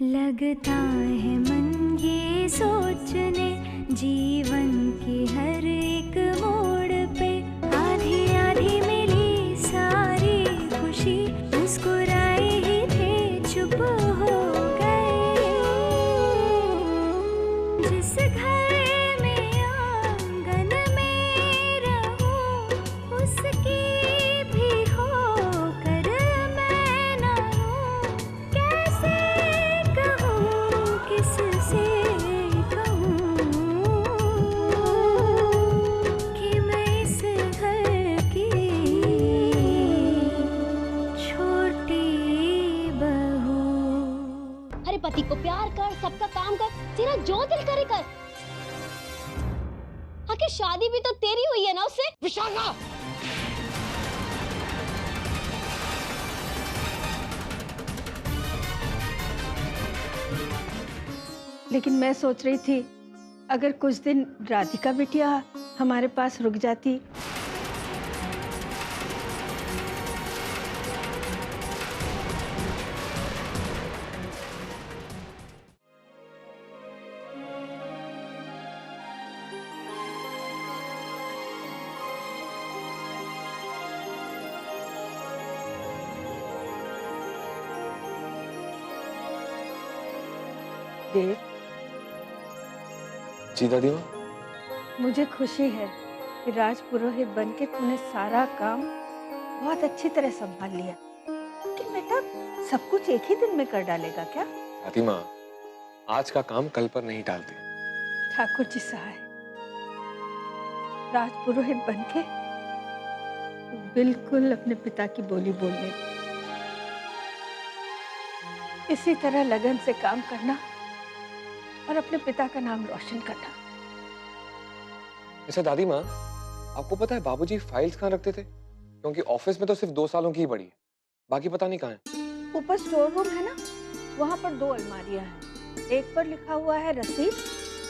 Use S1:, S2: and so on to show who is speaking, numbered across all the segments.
S1: लगता है मन ये सोचने जीवन के हर एक मोड़ पे आधी आधी मिली सारी खुशी मुस्कुराए ही थे चुप हो गए। जिस घर में आंगन में रहूं उसकी भी होकर मैं ना हूं। कैसे कहूँ किससे कहूँ कि मैं इस घर की छोटी बहू।
S2: अरे पति को प्यार कर, सबका काम कर, तेरा जो दिल करे कर। आखिर शादी भी तो तेरी हुई है ना उससे।
S3: विशाखा!
S4: लेकिन मैं सोच रही थी अगर कुछ दिन राधिका बिटिया हमारे पास रुक जाती। देव,
S3: जी दादी माँ।
S4: मुझे खुशी है कि राज पुरोहित बनके तूने सारा काम बहुत अच्छी तरह संभाल लिया। लेकिन बेटा सब कुछ एक ही दिन में कर डालेगा क्या?
S3: दादी माँ, आज का काम कल पर नहीं टालते।
S4: ठाकुर जी सहाय, राज पुरोहित बनके तू बिल्कुल अपने पिता की बोली बोलने। इसी तरह लगन से काम करना और अपने पिता का नाम रोशन करना।
S3: अच्छा दादी माँ, आपको पता है बाबूजी फाइल्स कहाँ रखते थे? क्योंकि ऑफिस में तो सिर्फ 2 सालों की ही पड़ी है, बाकी पता नहीं कहाँ है।
S4: ऊपर स्टोर रूम है ना, वहाँ पर 2 अलमारियाँ हैं। एक पर लिखा हुआ है रसीद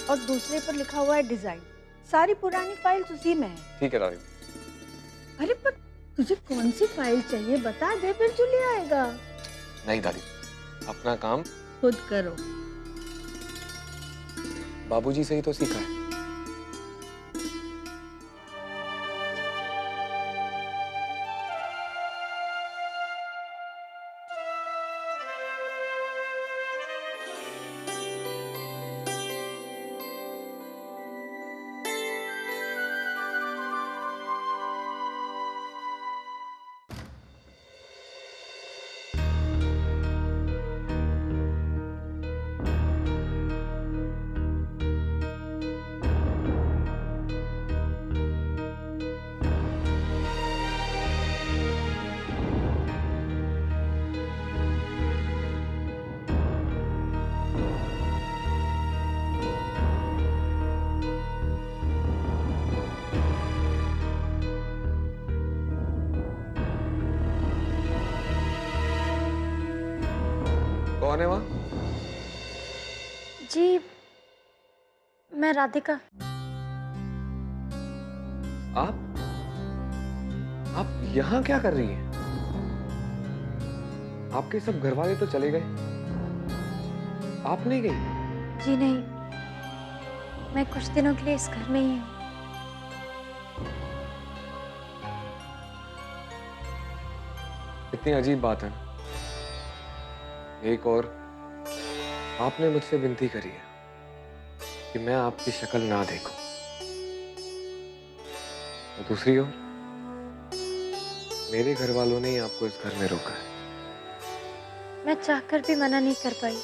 S4: और दूसरे पर लिखा हुआ है डिजाइन। सारी पुरानी फाइल्स उसी में है।
S3: ठीक है दादी माँ।
S4: अरे पर तुझे कौन सी फाइल चाहिए बता दे, फिर जो ले आएगा।
S3: नहीं दादी, अपना काम
S4: खुद करो।
S3: बाबूजी से ही तो सीखा है। कौन है वहाँ?
S2: जी, मैं राधिका।
S3: आप यहाँ क्या कर रही हैं? आपके सब घर वाले तो चले गए, आप नहीं गई?
S2: जी नहीं, मैं कुछ दिनों के लिए इस घर में ही हूँ।
S3: इतनी अजीब बात है ना। एक और आपने मुझसे विनती करी है कि मैं आपकी शक्ल ना देखूं, और दूसरी ओर मेरे घर वालों ने ही आपको इस घर में रोका है।
S2: मैं चाहकर भी मना नहीं कर पाई।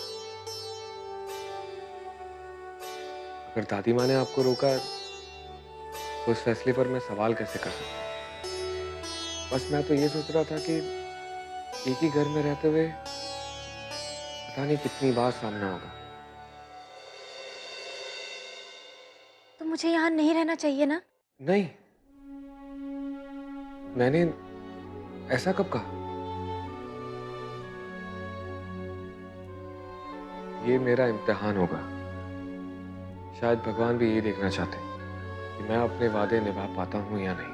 S3: अगर दादी माँ ने आपको रोका है तो उस फैसले पर मैं सवाल कैसे कर सकता हूँ? बस मैं तो ये सोच रहा था कि एक ही घर में रहते हुए पता नहीं कितनी बार सामना होगा।
S2: तो मुझे यहाँ नहीं रहना चाहिए ना?
S3: नहीं, मैंने ऐसा कब कहा? ये मेरा इम्तिहान होगा। शायद भगवान भी ये देखना चाहते कि मैं अपने वादे निभा पाता हूं या नहीं,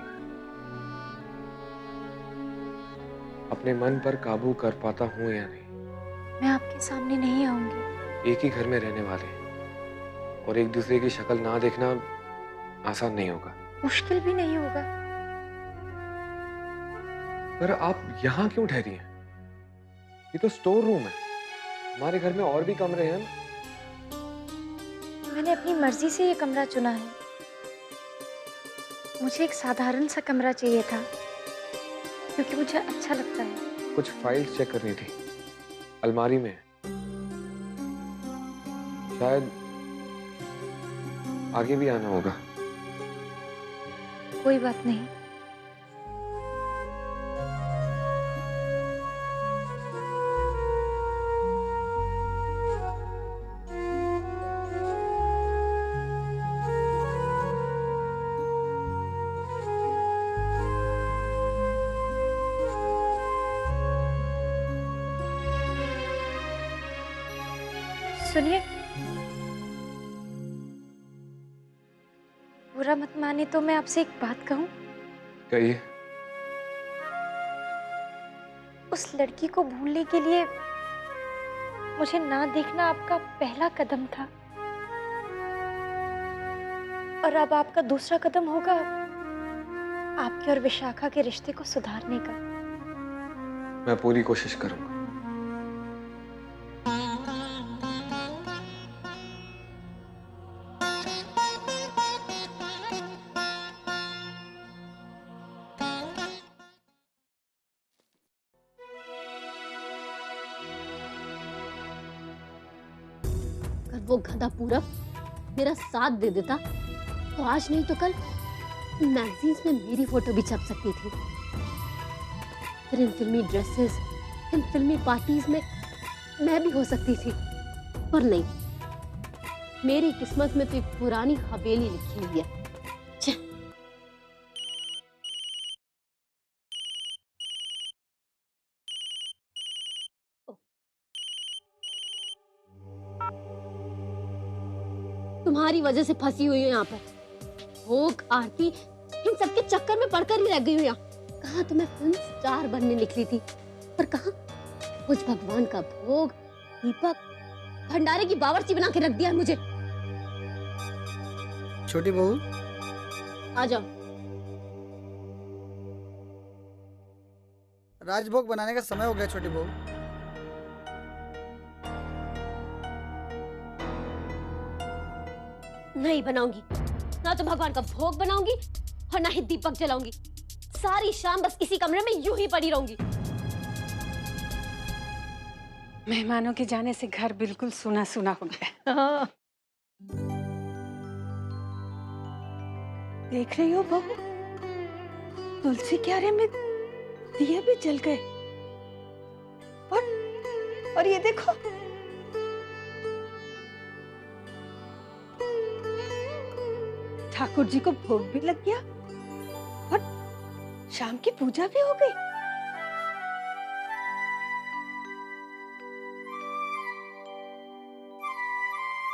S3: अपने मन पर काबू कर पाता हूं या नहीं।
S1: मैं आपके सामने नहीं आऊंगी।
S3: एक ही घर में रहने वाले हैं और एक दूसरे की शक्ल ना देखना आसान नहीं होगा।
S1: मुश्किल भी नहीं होगा।
S3: पर आप यहाँ क्यों ठहरी हैं? ये तो स्टोर रूम है। हमारे घर में और भी कमरे हैं।
S1: मैंने अपनी मर्जी से ये कमरा चुना है। मुझे एक साधारण सा कमरा चाहिए था क्योंकि मुझे अच्छा लगता है।
S3: कुछ फाइल्स चेक करनी थी, अलमारी में है। शायद आगे भी आना होगा।
S1: कोई बात नहीं। सुनिए, बुरा मत माने तो मैं आपसे एक बात कहूं।
S3: कहिए।
S1: उस लड़की को भूलने के लिए मुझे ना देखना आपका पहला कदम था और अब आपका दूसरा कदम होगा आपके और विशाखा के रिश्ते को सुधारने का।
S3: मैं पूरी कोशिश करूंगा।
S2: अगर वो गधा पूरब मेरा साथ दे देता तो आज नहीं तो कल मैगजीन्स में मेरी फोटो भी छप सकती थी। फिर इन फिल्मी ड्रेसेस, इन फिल्मी पार्टीज में मैं भी हो सकती थी, पर नहीं, मेरी किस्मत में तो एक पुरानी हवेली लिखी हुई है। छे। तुम्हारी वजह से फंसी हुई हूँ यहाँ पर। भोग, आरती, इन सबके चक्कर में पड़कर ही रह गई हूँ यहाँ। कहाँ तो मैं फिल्म स्टार बनने निकली थी, पर कहाँ कुछ भगवान का भोग, दीपक, भंडारे की बावर्ची बना के रख दिया है मुझे।
S5: छोटी बहू,
S2: आ जाओ।
S5: राजभोग बनाने का समय हो गया। छोटी बहू,
S2: नहीं बनाऊंगी, ना तो भगवान का भोग बनाऊंगी और ना ही दीपक जलाऊंगी। सारी शाम बस इसी कमरे में यूं ही पड़ी रहूंगी।
S4: मेहमानों के जाने से घर बिल्कुल सूना सूना हो गया।
S2: हाँ।
S4: देख रही हो बहू, तुलसी क्यारे में दिए भी जल गए। और ये देखो, ठाकुर जी को भोग भी लग गया और शाम की पूजा भी हो गई।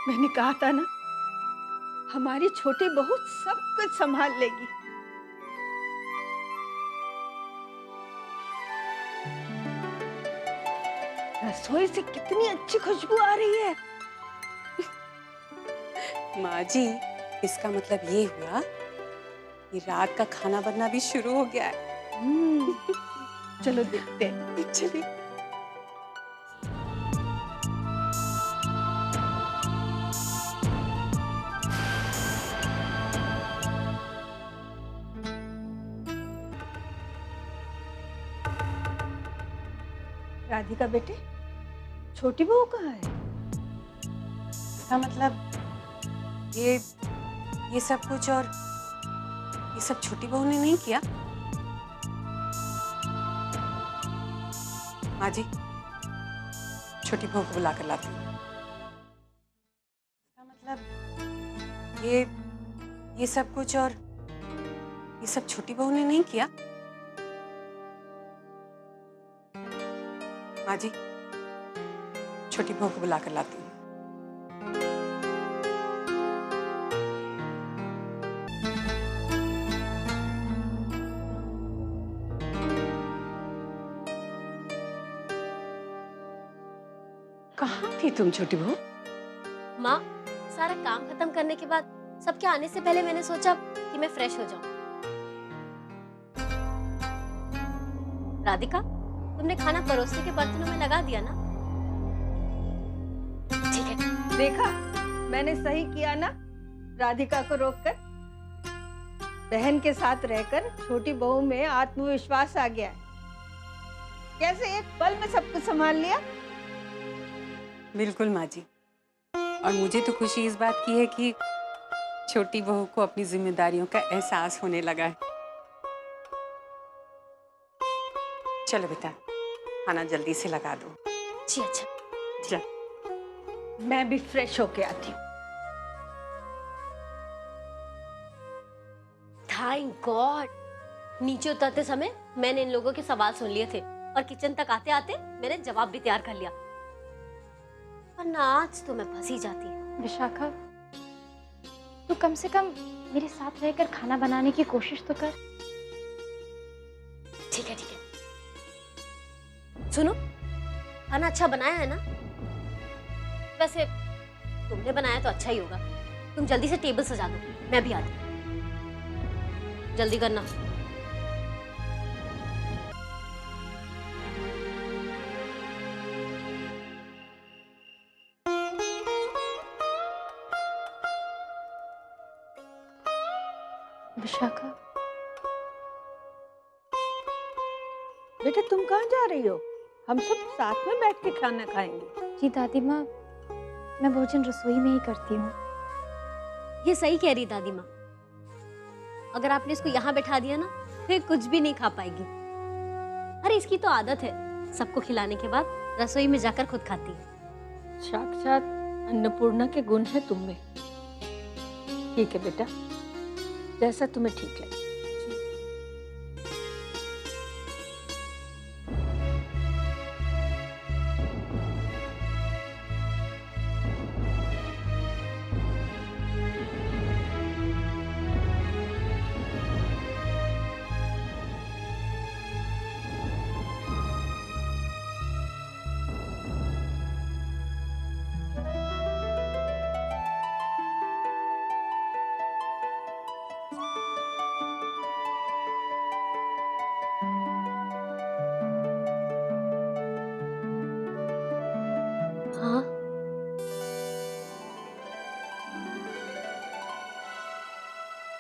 S4: मैंने कहा था ना, हमारी छोटी बहू सब कुछ संभाल लेगी। रसोई से कितनी अच्छी खुशबू आ रही है।
S6: माँ जी, इसका मतलब ये हुआ कि रात का खाना बनना भी शुरू हो गया है।
S4: चलो देखते हैं।
S6: चलिए।
S4: राधिका बेटे, छोटी बहू कहाँ है?
S6: इसका मतलब ये सब कुछ और ये सब छोटी बहू ने नहीं किया। माँ जी, छोटी बहू को बुला कर लाती हूँ। इसका मतलब ये सब कुछ और ये सब छोटी बहू ने नहीं किया। माँ जी, छोटी बहू को बुला कर लाती हूँ। कहाँ थी तुम छोटी बहू?
S2: माँ, सारा काम खत्म करने के बाद सबके आने से पहले मैंने सोचा कि मैं फ्रेश हो जाऊं। राधिका, तुमने खाना परोसने के बर्तनों में लगा दिया ना? ठीक है।
S4: देखा, मैंने सही किया ना राधिका को रोककर। बहन के साथ रहकर छोटी बहू में आत्मविश्वास आ गया है। कैसे एक पल में सब कुछ संभाल लिया।
S6: बिल्कुल माँ जी। और मुझे तो खुशी इस बात की है कि छोटी बहू को अपनी जिम्मेदारियों का एहसास होने लगा है। चलो बेटा, खाना जल्दी से लगा दो।
S2: जी अच्छा।
S6: चल।
S4: मैं भी फ्रेश होके आती हूँ।
S2: थैंक गॉड, नीचे उतरते समय मैंने इन लोगों के सवाल सुन लिए थे और किचन तक आते आते मैंने जवाब भी तैयार कर लिया, वरना आज तो मैं फंसी जाती।
S1: विशाखा, तू कम से कम मेरे साथ रहकर खाना बनाने की कोशिश तो कर।
S2: ठीक है ठीक है। सुनो, खाना अच्छा बनाया है ना? वैसे तुमने बनाया तो अच्छा ही होगा। तुम जल्दी से टेबल सजा दो, मैं भी आती हूँ। जल्दी करना।
S1: विशाखा,
S4: बेटा तुम कहाँ जा रही हो? हम सब साथ में बैठ के खाना खाएंगे।
S1: जी दादी माँ, मैं भोजन रसोई में ही करती हूँ।
S2: ये सही कह रही दादी माँ। अगर आपने इसको यहाँ बैठा दिया ना, फिर कुछ भी नहीं खा पाएगी। अरे इसकी तो आदत है, सबको खिलाने के बाद रसोई में जाकर खुद खाती है।
S4: साक्षात अन्नपूर्णा के गुण है तुम में। ठीक है बेटा, जैसा तुम्हें ठीक लगे।
S2: हाँ,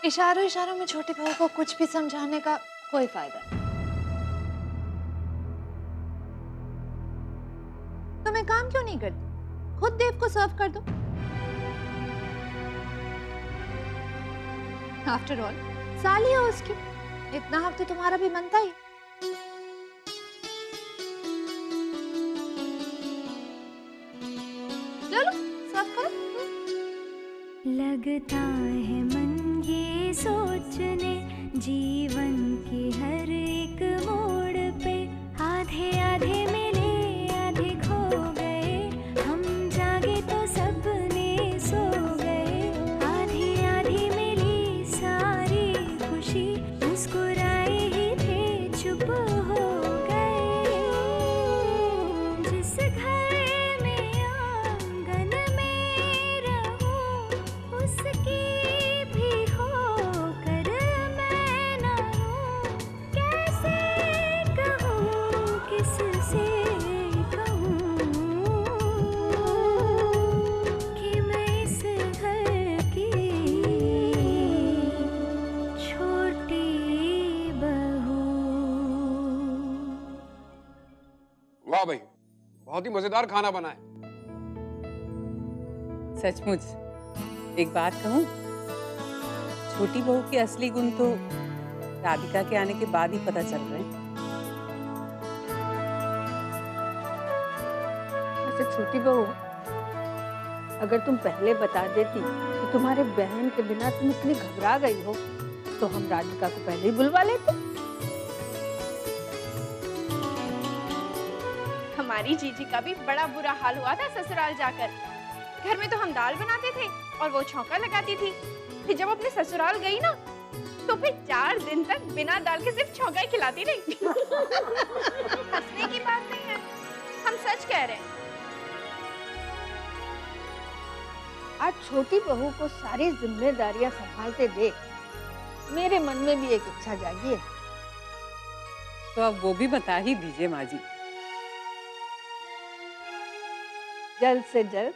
S7: इशारों इशारों में छोटी बहू को कुछ भी समझाने का कोई फायदा नहीं। तुम एक काम क्यों नहीं करती? खुद देव को सर्व कर दो। आफ्टर ऑल साली हो उसकी, इतना हक तो तुम्हारा भी बनता ही। लो सर्व करो।
S8: लगता है मन ये सोचने, जीवन के हर एक मोड़ पे आधे आधे मिले आधे खो गए, हम जागे तो सपने सो गए, आधी आधी मिली सारी खुशी, मुस्कुराए ही थे चुप हो गए, जिस घर में आंगन में रहूं उसकी भी होकर मैं ना हूँ, कैसे कहूँ किससे कहूँ कि मैं इस घर की छोटी बहू।
S9: वाह भाई, बहुत ही मजेदार खाना बना है।
S6: सचमुच एक बात कहूँ, छोटी बहू के असली गुण तो राधिका के आने के बाद ही पता चल रहे हैं।
S4: अच्छा छोटी बहू, अगर तुम पहले बता देती कि तुम्हारे बहन के बिना तुम इतनी घबरा गई हो, तो हम राधिका को पहले ही बुलवा लेते।
S7: हमारी जीजी का भी बड़ा बुरा हाल हुआ था ससुराल जाकर। घर में तो हम दाल बनाते थे और वो छौंका लगाती थी। फिर जब अपने ससुराल गई ना, तो फिर 4 दिन तक बिना दाल के सिर्फ छौंका ही खिलाती रही। हंसने की बात नहीं है, हम सच कह रहे हैं।
S4: आज छोटी बहू को सारी जिम्मेदारियां संभालते देख मेरे मन में भी एक इच्छा जागी है।
S6: तो अब वो भी बता ही दीजिए माँ जी।
S4: जल्द से जल्द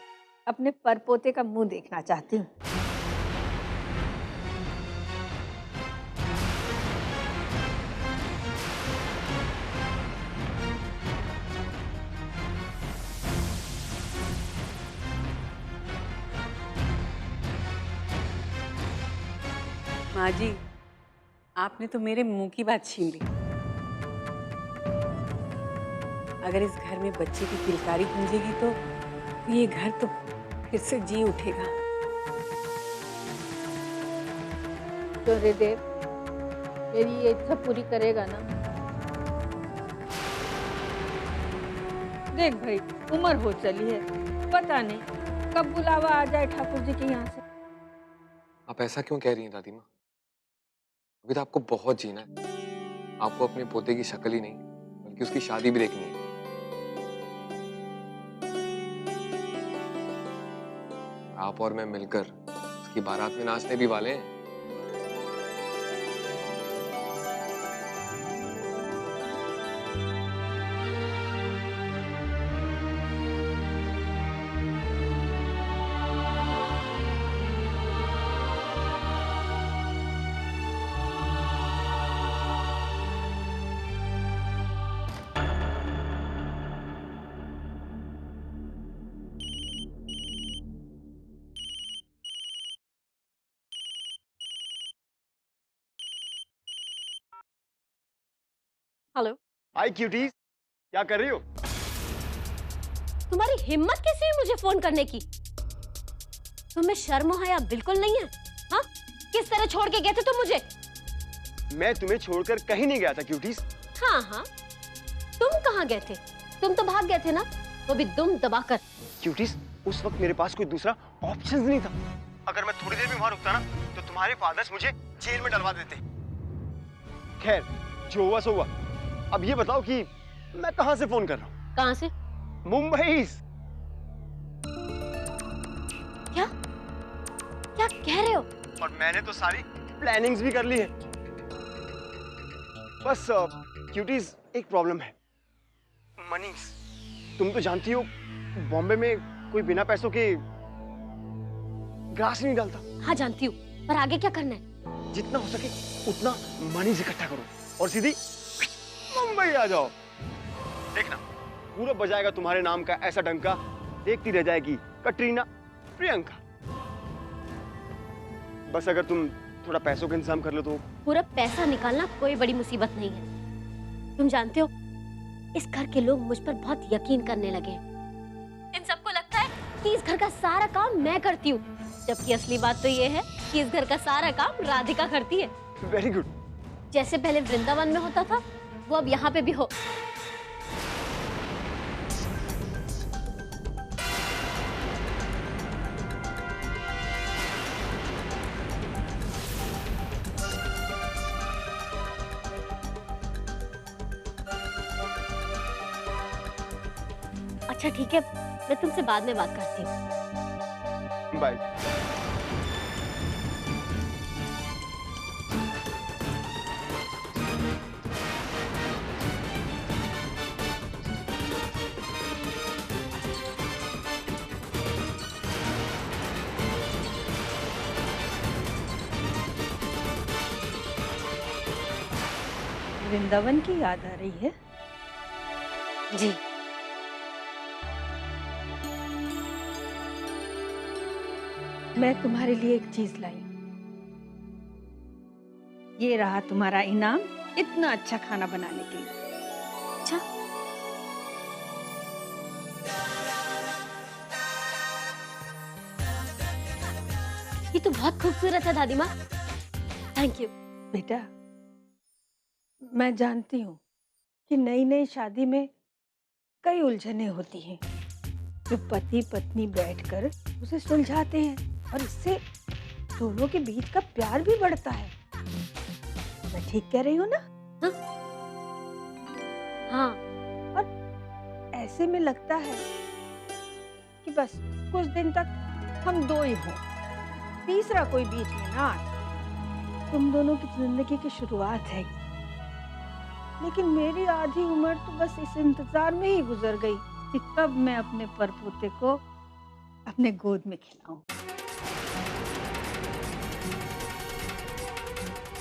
S4: अपने परपोते का मुंह देखना चाहती हूँ।
S6: माँ जी, आपने तो मेरे मुंह की बात छीन ली। अगर इस घर में बच्चे की किलकारी गूंजेगी तो ये घर तो फिर से जी उठेगा।
S4: सूर्यदेव मेरी ये इच्छा पूरी करेगा ना? देख भाई, उम्र हो चली है, पता नहीं कब बुलावा आ जाए ठाकुर जी के यहाँ से।
S3: आप ऐसा क्यों कह रही हैं दादी माँ? अभी तो आपको बहुत जीना है। आपको अपने पोते की शक्ल ही नहीं बल्कि उसकी शादी भी देखनी है। आप और मैं मिलकर उसकी बारात में नाचने भी वाले हैं।
S2: हेलो।
S10: हाय क्यूटीज, क्या कर रही हो?
S2: तुम्हारी हिम्मत कैसे हुई मुझे फोन करने की? तुम्हें शर्म हया बिल्कुल नहीं है? हाँ, किस तरह छोड़ के गए थे तुम मुझे?
S10: मैं तुम्हें छोड़कर कहीं नहीं गया था क्यूटीज।
S2: हाँ हाँ, तुम कहाँ गए थे? तुम तो भाग गए थे ना, वो भी दुम दबाकर।
S10: क्यूटीज, उस वक्त मेरे पास कोई दूसरा ऑप्शन नहीं था। अगर मैं थोड़ी देर भी वहां रुकता ना तो तुम्हारे फादर्स मुझे जेल में डलवा देते। खैर, जो हुआ सो हुआ। अब ये बताओ कि मैं कहां से फोन कर रहा हूँ?
S2: कहां से?
S10: मुंबई।
S2: क्या क्या कह रहे हो?
S10: और मैंने तो सारी प्लानिंग्स भी कर ली है। बस क्यूटीज, एक प्रॉब्लम है, मनीज। तुम तो जानती हो बॉम्बे में कोई बिना पैसों के ग्रास नहीं डालता।
S2: हाँ जानती हूँ, पर आगे क्या करना है?
S10: जितना हो सके उतना मनीज इकट्ठा करो और सीधी मुंबई आ जाओ। देखना, पूरा बजाएगा तुम्हारे नाम का ऐसा डंका, देखती रह जाएगी कटरीना, प्रियंका। बस अगर तुम थोड़ा पैसों का इंतजाम कर लो तो।
S2: पूरा पैसा निकालना कोई बड़ी मुसीबत नहीं है। तुम जानते हो, इस घर के लोग मुझ पर बहुत यकीन करने लगे हैं। इन सबको लगता है कि इस घर का सारा काम मैं करती हूँ, जबकि असली बात तो ये है कि इस घर का सारा काम राधिका करती है।
S10: Very good.
S2: जैसे पहले वृंदावन में होता था, वो अब यहाँ पे भी हो। अच्छा ठीक है, मैं तुमसे बाद में बात करती हूँ।
S10: बाय।
S4: वृंदावन की याद आ रही है?
S2: जी।
S4: मैं तुम्हारे लिए एक चीज लाई। ये रहा तुम्हारा इनाम, इतना अच्छा खाना बनाने के लिए।
S2: अच्छा, ये तो बहुत खूबसूरत है दादी माँ। Thank you.
S4: बेटा, मैं जानती हूँ कि नई नई शादी में कई उलझनें होती हैं, जो पति पत्नी बैठकर उसे सुलझाते हैं और इससे दोनों के बीच का प्यार भी बढ़ता है। मैं ठीक कह रही हूँ ना?
S2: हाँ।
S4: और ऐसे में लगता है कि बस कुछ दिन तक हम दो ही हों, तीसरा कोई बीच में ना आए। तुम दोनों की जिंदगी की शुरुआत है, लेकिन मेरी आधी उम्र तो बस इस इंतजार में ही गुजर गई कि कब मैं अपने परपोते को अपने गोद में खिलाऊं।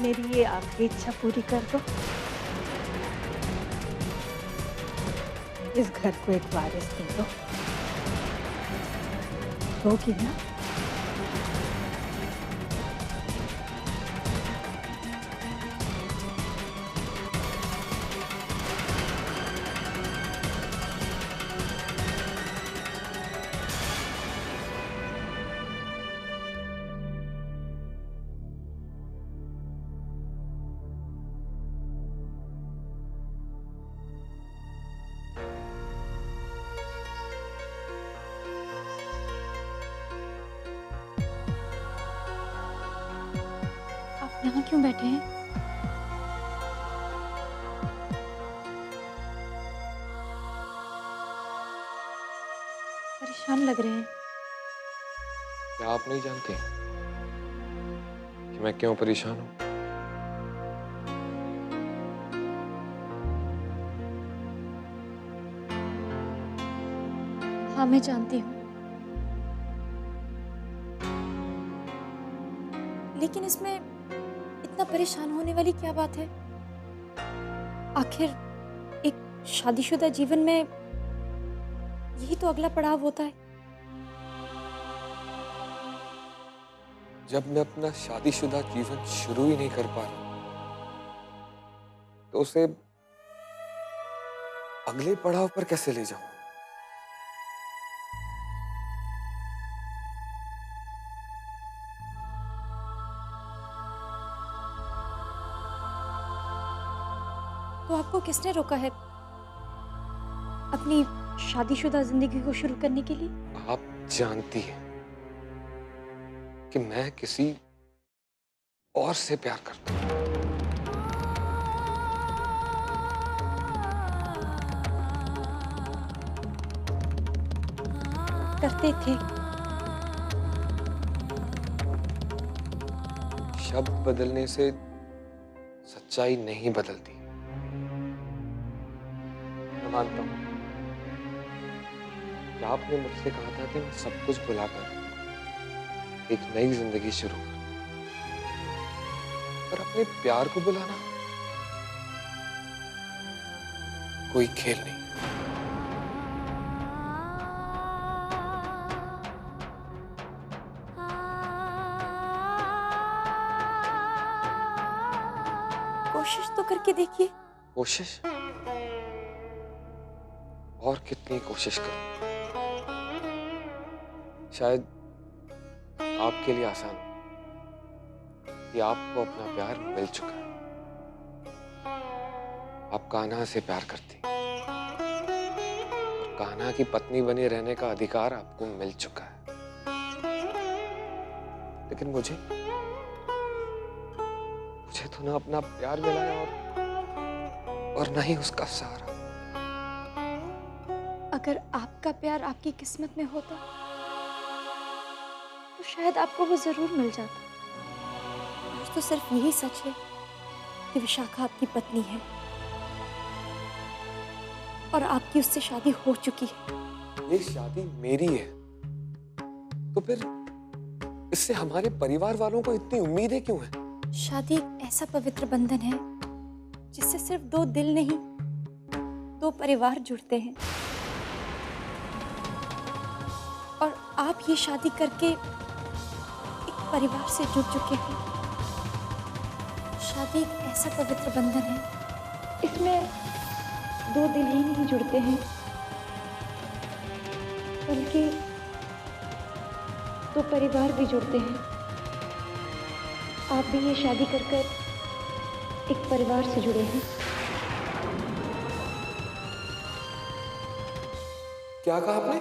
S4: मेरी ये आखिरी इच्छा पूरी कर दो। इस घर को एक वारिस दे दो। होगी ना?
S1: यहाँ क्यों बैठे हैं? परेशान लग रहे हैं।
S3: क्या आप नहीं जानती कि मैं क्यों परेशान हूं?
S1: हाँ, मैं जानती हूँ, लेकिन इसमें इतना परेशान होने वाली क्या बात है? आखिर एक शादीशुदा जीवन में यही तो अगला पड़ाव होता है।
S3: जब मैं अपना शादीशुदा जीवन शुरू ही नहीं कर पा रहा तो उसे अगले पड़ाव पर कैसे ले जाऊं?
S1: तो आपको किसने रोका है अपनी शादीशुदा जिंदगी को शुरू करने के लिए?
S3: आप जानती हैं कि मैं किसी और से प्यार करता हूं।
S1: करते थे।
S3: शब्द बदलने से सच्चाई नहीं बदलती। मैं मानता हूं कि आपने मुझसे कहा था कि मैं सब कुछ भुलाकर एक नई जिंदगी शुरू करूं, पर अपने प्यार को बुलाना कोई खेल नहीं।
S1: कोशिश तो करके देखिए।
S3: कोशिश? और कितनी कोशिश करूं? शायद आपके लिए आसान हो कि आपको अपना प्यार मिल चुका है। आप कान्हा से प्यार करती और कान्हा की पत्नी बने रहने का अधिकार आपको मिल चुका है। लेकिन मुझे तो ना अपना प्यार मिला है और ना ही उसका सहारा।
S1: अगर आपका प्यार आपकी किस्मत में होता तो शायद आपको वो जरूर मिल जाता। आज तो सिर्फ यही सच है कि विशाखा आपकी पत्नी है और आपकी उससे शादी हो चुकी है।
S3: ये शादी मेरी है, तो फिर इससे हमारे परिवार वालों को इतनी उम्मीदें क्यों हैं?
S1: शादी एक ऐसा पवित्र बंधन है जिससे सिर्फ दो दिल नहीं, दो परिवार जुड़ते हैं। और आप ये शादी करके एक परिवार से जुड़ चुके हैं। शादी एक ऐसा पवित्र बंधन है, इसमें दो दिल ही नहीं जुड़ते हैं, बल्कि दो परिवार भी जुड़ते हैं। आप भी ये शादी कर एक परिवार से जुड़े हैं।
S3: क्या कहा आपने?